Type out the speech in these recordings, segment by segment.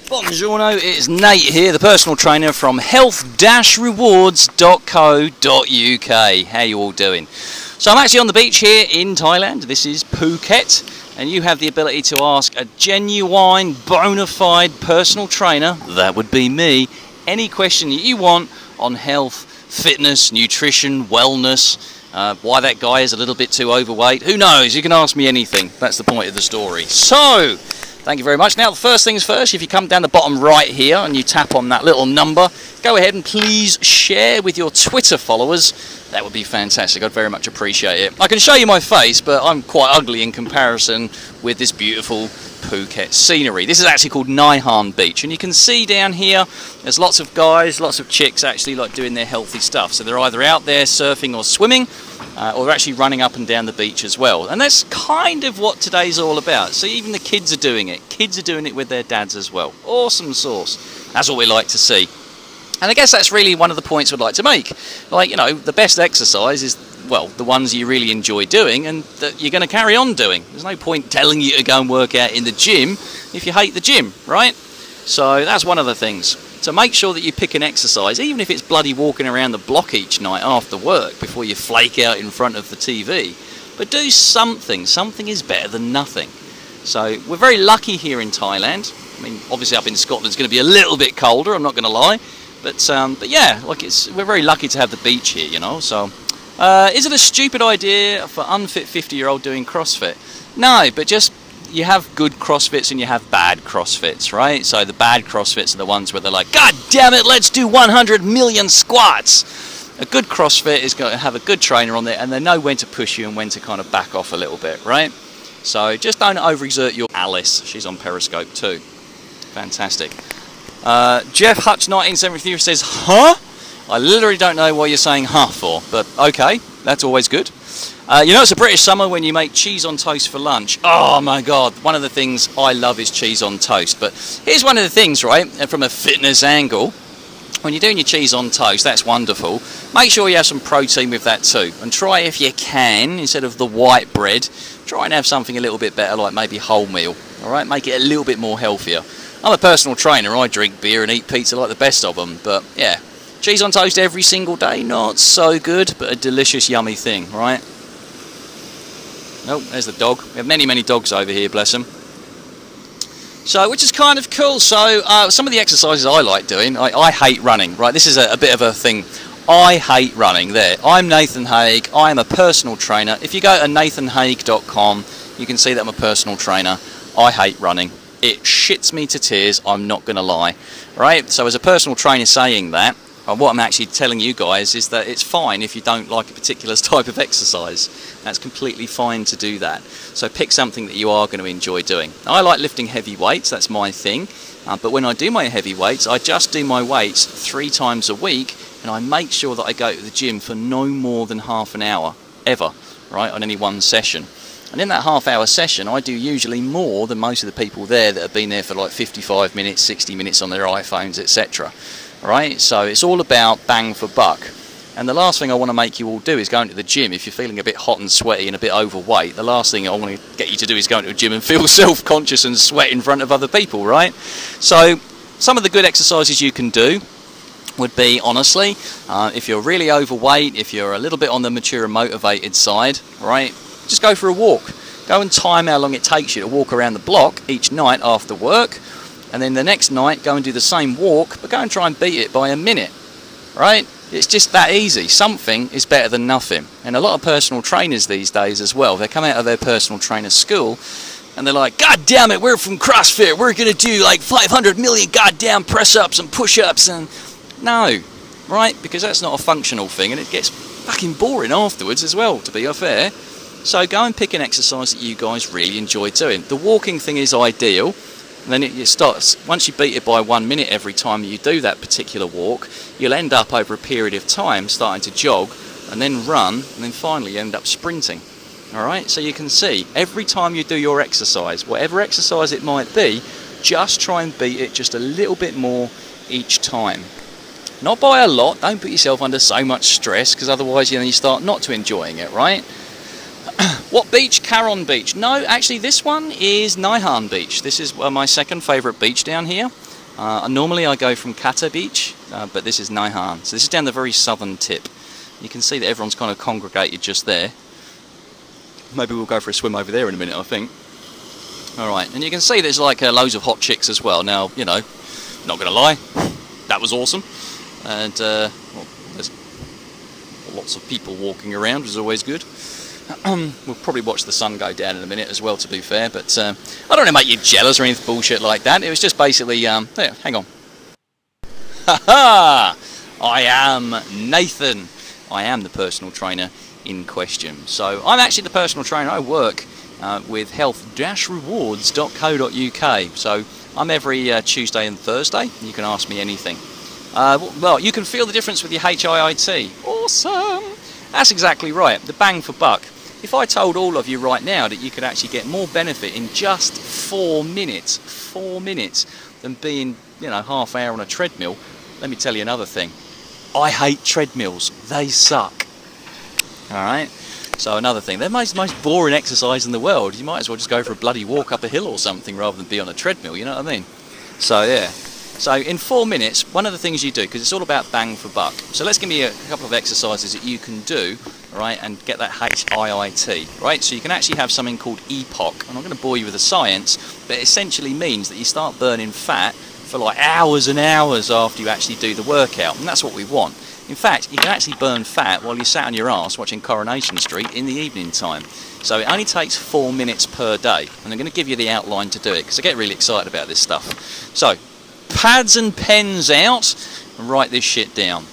Buongiorno, it's Nate here, the personal trainer from health-rewards.co.uk. How you all doing? So I'm actually on the beach here in Thailand. This is Phuket, and you have the ability to ask a genuine, bona fide personal trainer, that would be me, any question that you want on health, fitness, nutrition, wellness, why that guy is a little bit too overweight. Who knows? You can ask me anything. That's the point of the story. So, thank you very much. Now, the first things first, if you come down the bottom right here and you tap on that little number, go ahead and please share with your Twitter followers. That would be fantastic. I'd very much appreciate it. I can show you my face, but I'm quite ugly in comparison with this beautiful Phuket scenery. This is actually called Nai Han Beach, and you can see down here there's lots of guys, lots of chicks actually like doing their healthy stuff. So they're either out there surfing or swimming, or they're actually running up and down the beach as well. And that's kind of what today's all about. So even the kids are doing it. Kids are doing it with their dads as well. Awesome sauce. That's what we like to see. And I guess that's really one of the points we'd like to make. Like, you know, the best exercise is, well, the ones you really enjoy doing and that you're going to carry on doing. There's no point telling you to go and work out in the gym if you hate the gym, right? So that's one of the things. So make sure that you pick an exercise, even if it's bloody walking around the block each night after work before you flake out in front of the TV. But do something. Something is better than nothing. So we're very lucky here in Thailand. I mean, obviously up in Scotland it's going to be a little bit colder, I'm not going to lie. But yeah, like we're very lucky to have the beach here, you know. So is it a stupid idea for unfit 50-year-old doing CrossFit? No, but just you have good CrossFits and you have bad CrossFits, right? So the bad CrossFits are the ones where they're like, God damn it, let's do 100 million squats. A good CrossFit is going to have a good trainer on there and they know when to push you and when to kind of back off a little bit, right? So just don't overexert your Alice. She's on Periscope too. Fantastic. Jeff Hutch 1973 says, huh? I literally don't know what you're saying huh for, but okay, that's always good. You know it's a British summer when you make cheese on toast for lunch. Oh my god, one of the things I love is cheese on toast. But here's one of the things, right, from a fitness angle. When you're doing your cheese on toast, that's wonderful. Make sure you have some protein with that too. And try, if you can, instead of the white bread, try and have something a little bit better, like maybe wholemeal. Alright, make it a little bit more healthier. I'm a personal trainer, I drink beer and eat pizza like the best of them. But yeah, cheese on toast every single day, not so good, but a delicious, yummy thing, right? Oh, there's the dog. We have many, many dogs over here, bless them. So, which is kind of cool. So, some of the exercises I like doing, I hate running, right? This is a bit of a thing. I hate running there. I'm Nathan Haig. I am a personal trainer. If you go to nathanhaig.com, you can see that I'm a personal trainer. I hate running. It shits me to tears, I'm not going to lie. Right? So as a personal trainer saying that, what I'm actually telling you guys is that it's fine if you don't like a particular type of exercise. That's completely fine to do that. So pick something that you are going to enjoy doing. I like lifting heavy weights, that's my thing. But when I do my heavy weights, I just do my weights 3 times a week, and I make sure that I go to the gym for no more than half an hour, ever, right, on any one session. And in that half-hour session, I do usually more than most of the people there that have been there for like 55 minutes, 60 minutes on their iPhones, etc. Right? So it's all about bang for buck. And the last thing I want to make you all do is go into the gym. If you're feeling a bit hot and sweaty and a bit overweight, the last thing I want to get you to do is go into a gym and feel self-conscious and sweat in front of other people, right? So some of the good exercises you can do would be, honestly, if you're really overweight, if you're a little bit on the mature and motivated side, right? Just go for a walk. Go and time how long it takes you to walk around the block each night after work, and then the next night go and do the same walk, but go and try and beat it by a minute, right? It's just that easy. Something is better than nothing. And a lot of personal trainers these days as well, they come out of their personal trainer school and they're like, God damn it, we're from CrossFit, we're going to do like 500 million goddamn press-ups and push-ups. And no, right? Because that's not a functional thing, and it gets fucking boring afterwards as well, to be fair. So go and pick an exercise that you guys really enjoy doing. The walking thing is ideal, and then it starts, once you beat it by 1 minute every time you do that particular walk, you'll end up over a period of time starting to jog, and then run, and then finally you end up sprinting. Alright, so you can see, every time you do your exercise, whatever exercise it might be, just try and beat it just a little bit more each time. Not by a lot, don't put yourself under so much stress, because otherwise you start not to enjoying it, right? What beach? Caron Beach. No, actually this one is Nai Han Beach. This is my second favourite beach down here. Normally I go from Kata Beach, but this is Naihan. So this is down the very southern tip. You can see that everyone's kind of congregated just there. Maybe we'll go for a swim over there in a minute, I think. Alright, and you can see there's like loads of hot chicks as well. Now, you know, not going to lie, that was awesome. And, well, there's lots of people walking around, which is always good. We'll probably watch the sun go down in a minute as well, to be fair. But I don't want to make you jealous or anything bullshit like that. It was just basically, there, hang on. Ha-ha! I am Nathan. I am the personal trainer in question. So I'm actually the personal trainer. I work with health-rewards.co.uk. So I'm every Tuesday and Thursday. You can ask me anything. Well, you can feel the difference with your HIIT. Awesome! That's exactly right. The bang for buck. If I told all of you right now that you could actually get more benefit in just 4 minutes, than being, you know, half hour on a treadmill, let me tell you another thing. I hate treadmills. They suck. Alright? So another thing, they're the most boring exercise in the world. You might as well just go for a bloody walk up a hill or something rather than be on a treadmill, you know what I mean? So yeah. So in 4 minutes, one of the things you do, because it's all about bang for buck. So let's give me a couple of exercises that you can do, right, and get that HIIT, right? So you can actually have something called EPOC. I'm not going to bore you with the science, but it essentially means that you start burning fat for like hours and hours after you actually do the workout, and that's what we want. In fact, you can actually burn fat while you're sat on your arse watching Coronation Street in the evening time. So it only takes 4 minutes per day, and I'm going to give you the outline to do it, because I get really excited about this stuff. So, pads and pens out, and write this shit down.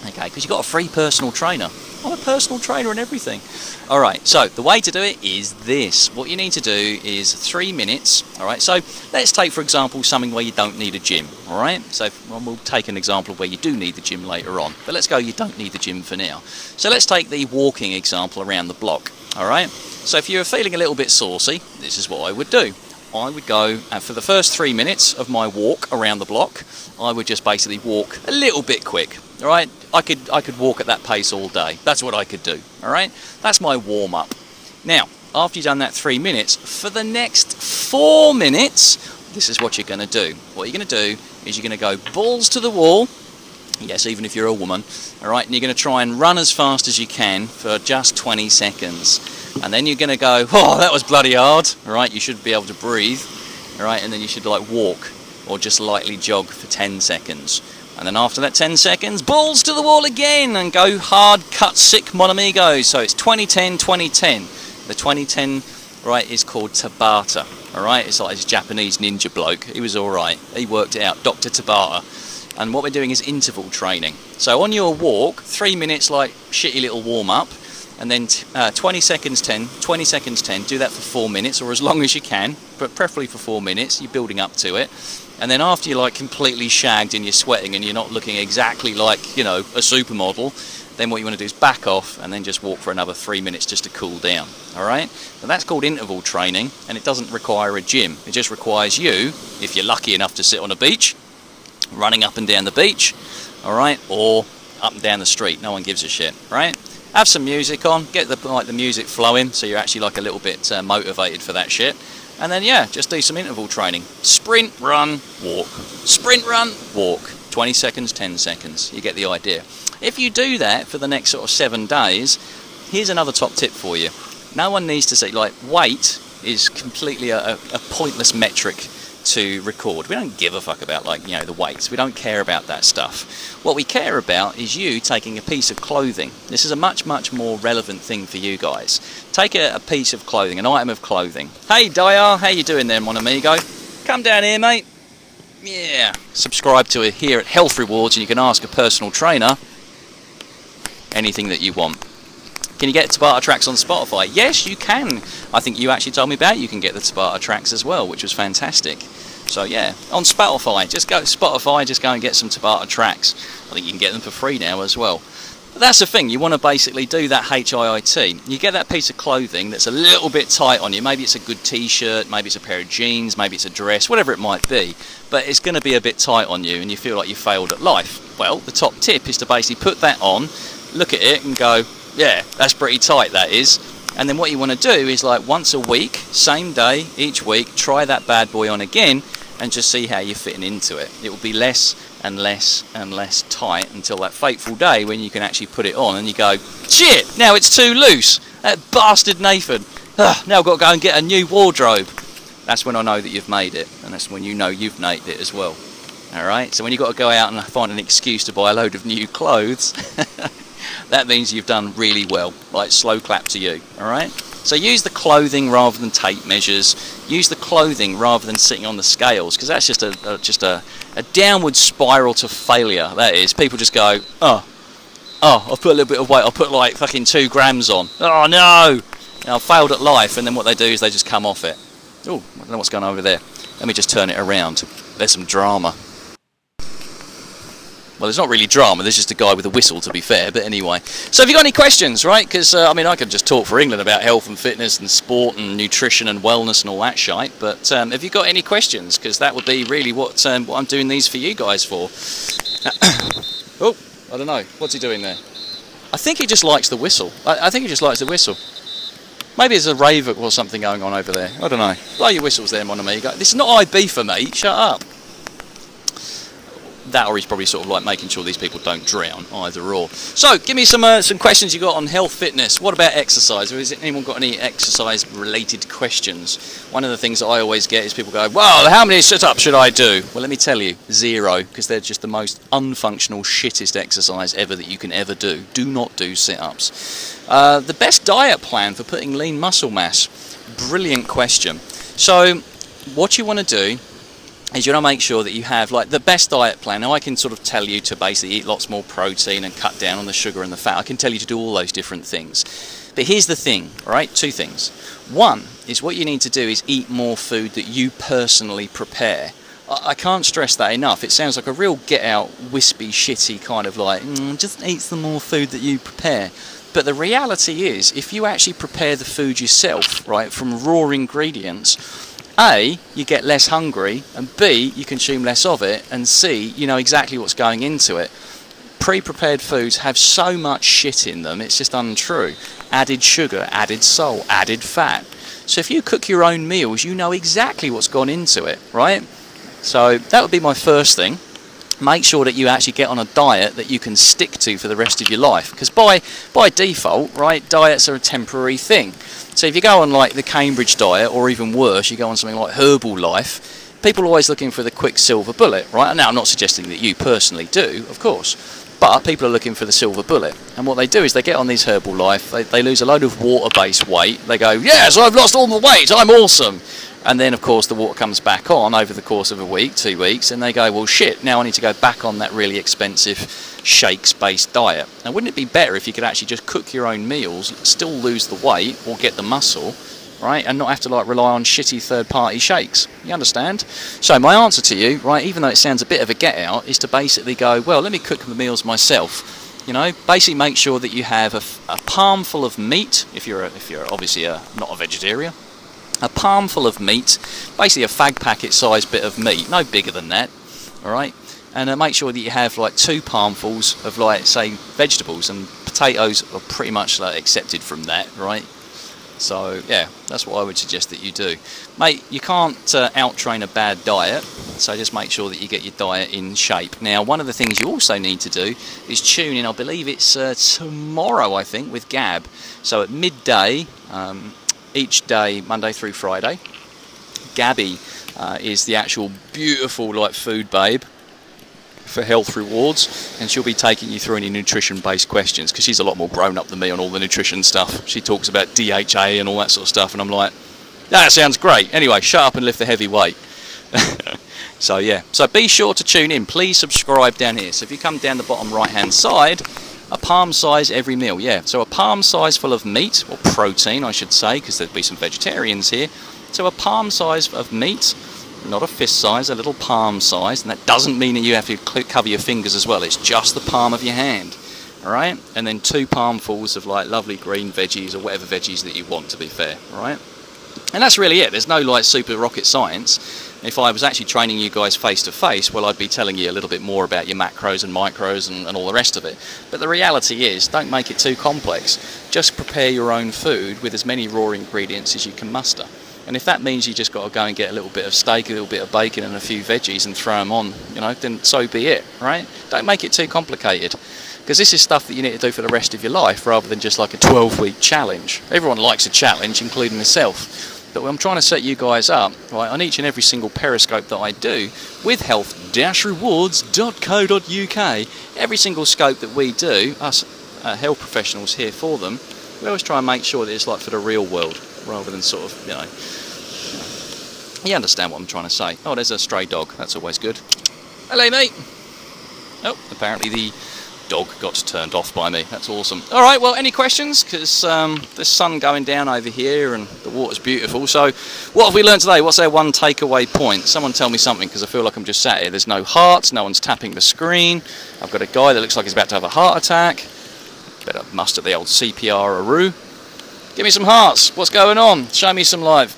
Okay, because you've got a free personal trainer. I'm a personal trainer and everything. Alright, so the way to do it is this. What you need to do is 3 minutes. Alright, so let's take, for example, something where you don't need a gym. Alright, so we'll take an example of where you do need the gym later on. But let's go, you don't need the gym for now. So let's take the walking example around the block. Alright, so if you're feeling a little bit saucy, this is what I would do. I would go, and for the first 3 minutes of my walk around the block, I would just basically walk a little bit quick. All right, I could walk at that pace all day. That's what I could do. All right, that's my warm up. Now, after you've done that 3 minutes, for the next 4 minutes, this is what you're going to do. What you're going to do is you're going to go balls to the wall. Yes, even if you're a woman. All right, and you're going to try and run as fast as you can for just 20 seconds. And then you're going to go, oh, that was bloody hard. All right, you should be able to breathe. All right, and then you should like walk or just lightly jog for 10 seconds. And then after that 10 seconds, balls to the wall again and go hard, cut, sick, mon amigo. So it's 20-10, 20-10. The 20-10, right, is called Tabata. All right, it's like this Japanese ninja bloke. He was all right. He worked it out, Dr. Tabata. And what we're doing is interval training. So on your walk, 3 minutes like shitty little warm up, and then 20 seconds 10, 20 seconds 10, do that for 4 minutes or as long as you can, but preferably for 4 minutes, you're building up to it. And then after you're like completely shagged and you're sweating and you're not looking exactly like, you know, a supermodel, then what you want to do is back off and then just walk for another 3 minutes just to cool down, alright? And that's called interval training, and it doesn't require a gym. It just requires you, if you're lucky enough to sit on a beach, running up and down the beach, alright, or up and down the street. No one gives a shit, right? Have some music on, get the music flowing so you're actually like a little bit motivated for that shit. And then yeah, just do some interval training. Sprint, run, walk. Sprint, run, walk. 20 seconds, 10 seconds. You get the idea. If you do that for the next sort of 7 days, here's another top tip for you. No one needs to say, like, weight is completely a pointless metric to record. We don't give a fuck about, like, you know, the weights. We don't care about that stuff. What we care about is you taking a piece of clothing. This is a much more relevant thing for you guys. Take a piece of clothing, an item of clothing. Hey Dyer, how you doing there, mon amigo? Come down here, mate. Yeah. Subscribe to it here at Health Rewards, and you can ask a personal trainer anything that you want. Can you get Tabata tracks on Spotify? Yes, you can. I think you actually told me about it. You can get the Tabata tracks as well, which was fantastic. So yeah, on Spotify, just go to Spotify, just go and get some Tabata tracks. I think you can get them for free now as well. But that's the thing, you want to basically do that HIIT. You get that piece of clothing that's a little bit tight on you. Maybe it's a good t-shirt, maybe it's a pair of jeans, maybe it's a dress, whatever it might be. But it's going to be a bit tight on you and you feel like you failed at life. Well, the top tip is to basically put that on, look at it and go, yeah, that's pretty tight, that is. And then what you want to do is, like, once a week, same day, each week, try that bad boy on again, and just see how you're fitting into it. It will be less and less and less tight until that fateful day when you can actually put it on and you go, shit, now it's too loose. That bastard Nathan. Now I've got to go and get a new wardrobe. That's when I know that you've made it, and that's when you know you've made it as well. Alright, so when you've got to go out and find an excuse to buy a load of new clothes, that means you've done really well. Like, slow clap to you. Alright? So use the clothing rather than tape measures. Use the clothing rather than sitting on the scales, because that's just a downward spiral to failure. That is. People just go, oh, I've put a little bit of weight. I'll put like fucking 2 grams on. Oh no! And I've failed at life. And then what they do is they just come off it. Oh, I don't know what's going on over there. Let me just turn it around. There's some drama. Well, there's not really drama, there's just a guy with a whistle, to be fair, but anyway. So have you got any questions, right? Because, I mean, I could just talk for England about health and fitness and sport and nutrition and wellness and all that shite, but have you got any questions? Because that would be really what I'm doing these for you guys for. Oh, I don't know. What's he doing there? I think he just likes the whistle. I think he just likes the whistle. Maybe there's a rave or something going on over there. I don't know. Blow your whistles there, mon amigo. This is not IB for me. Shut up. That, or he's probably sort of like making sure these people don't drown, either or. So, give me some questions you got on health, fitness. What about exercise? Or has anyone got any exercise-related questions? One of the things that I always get is people go, well, how many sit-ups should I do? Well, let me tell you, 0, because they're just the most unfunctional, shittest exercise ever that you can ever do. Do not do sit-ups. The best diet plan for putting lean muscle mass? Brilliant question. So, what you want to do is you want to make sure that you have like the best diet plan. Now I can sort of tell you to basically eat lots more protein and cut down on the sugar and the fat. I can tell you to do all those different things. But here's the thing, all right? 2 things. One is what you need to do is eat more food that you personally prepare. I can't stress that enough. It sounds like a real get out, wispy, shitty kind of like, just eat some more food that you prepare. But the reality is, if you actually prepare the food yourself, right, from raw ingredients, A, you get less hungry, and B, you consume less of it, and C, you know exactly what's going into it. Pre-prepared foods have so much shit in them, it's just untrue. Added sugar, added salt, added fat. So if you cook your own meals, you know exactly what's gone into it, right? So that would be my first thing. Make sure that you actually get on a diet that you can stick to for the rest of your life. Because by default, right, diets are a temporary thing. So if you go on like the Cambridge diet, or even worse, you go on something like Herbalife, people are always looking for the quick silver bullet, right? Now, I'm not suggesting that you personally do, of course, but people are looking for the silver bullet. And what they do is they get on these Herbalife, they lose a load of water-based weight, they go, yes, I've lost all the weight, I'm awesome. And then, of course, the water comes back on over the course of a week, 2 weeks, and they go, well, shit, now I need to go back on that really expensive shakes-based diet. Now, wouldn't it be better if you could actually just cook your own meals, still lose the weight or get the muscle, right, and not have to like rely on shitty third-party shakes? You understand? So my answer to you, right, even though it sounds a bit of a get-out, is to basically go, well, let me cook the meals myself. You know, basically make sure that you have a palmful of meat, if you're obviously not a vegetarian. A palmful of meat, basically a fag packet sized bit of meat, no bigger than that, alright? And make sure that you have like 2 palmfuls of like, say, vegetables, and potatoes are pretty much like accepted from that, right? So yeah, that's what I would suggest that you do. Mate, you can't out-train a bad diet, so just make sure that you get your diet in shape. Now, one of the things you also need to do is tune in, I believe it's tomorrow, I think, with Gab. So at midday, each day, Monday through Friday, Gabby is the actual beautiful like food babe for health rewards, and she'll be taking you through any nutrition-based questions, because she's a lot more grown up than me on all the nutrition stuff. She talks about DHA and all that sort of stuff, and I'm like, that sounds great. Anyway, shut up and lift the heavy weight. So yeah, so be sure to tune in. Please subscribe down here. So if you come down the bottom right-hand side, a palm size every meal, yeah. So a palm size full of meat, or protein I should say, because there'd be some vegetarians here. So a palm size of meat, not a fist size, a little palm size, and that doesn't mean that you have to cover your fingers as well, it's just the palm of your hand, alright? And then 2 palmfuls of like lovely green veggies, or whatever veggies that you want, to be fair, alright? And that's really it. There's no like super rocket science. If I was actually training you guys face to face, well, I'd be telling you a little bit more about your macros and micros and all the rest of it. But the reality is, don't make it too complex. Just prepare your own food with as many raw ingredients as you can muster. And if that means you just got to go and get a little bit of steak, a little bit of bacon and a few veggies and throw them on, you know, then so be it, right? Don't make it too complicated, because this is stuff that you need to do for the rest of your life rather than just like a 12-week challenge. Everyone likes a challenge, including myself. But I'm trying to set you guys up, right, on each and every single periscope that I do with health-rewards.co.uk. Every single scope that we do, us health professionals here for them, we always try and make sure that it's like for the real world, rather than sort of, you know, you understand what I'm trying to say. Oh, there's a stray dog. That's always good. Hello, mate. Oh, apparently the dog got turned off by me. That's awesome. All right, well, any questions? Because the sun going down over here and the water's beautiful. So what have we learned today? What's our one takeaway point? Someone tell me something, because I feel like I'm just sat here. There's no hearts. No one's tapping the screen. I've got a guy that looks like he's about to have a heart attack. Better muster the old CPR-a-roo. Give me some hearts. What's going on? Show me some live.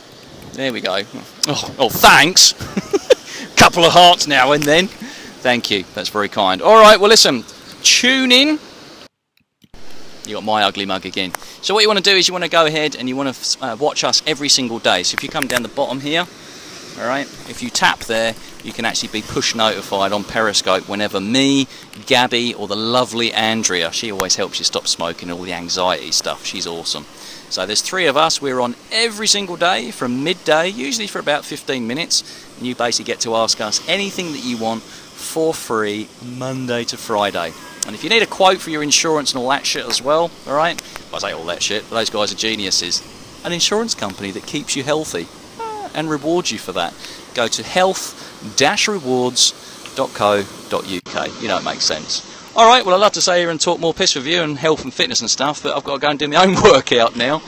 There we go. Oh, thanks. Couple of hearts now and then. Thank you. That's very kind. All right, well, listen. Tune in. You got my ugly mug again. So what you want to do is you want to go ahead and you want to watch us every single day. So if you come down the bottom here, all right, if you tap there, you can actually be push notified on Periscope whenever me, Gabby, or the lovely Andrea, she always helps you stop smoking, all the anxiety stuff. She's awesome. So there's 3 of us. We're on every single day from midday, usually for about 15 minutes. And you basically get to ask us anything that you want for free, Monday to Friday. And if you need a quote for your insurance and all that shit as well, all right? I say all that shit, but those guys are geniuses. An insurance company that keeps you healthy and rewards you for that. Go to health-rewards.co.uk. You know, it makes sense. All right, well, I'd love to stay here and talk more piss with you and health and fitness and stuff, but I've got to go and do my own workout now,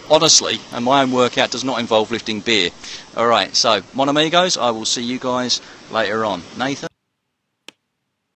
honestly, and my own workout does not involve lifting beer. All right, so, mon amigos, I will see you guys later on. Nathan?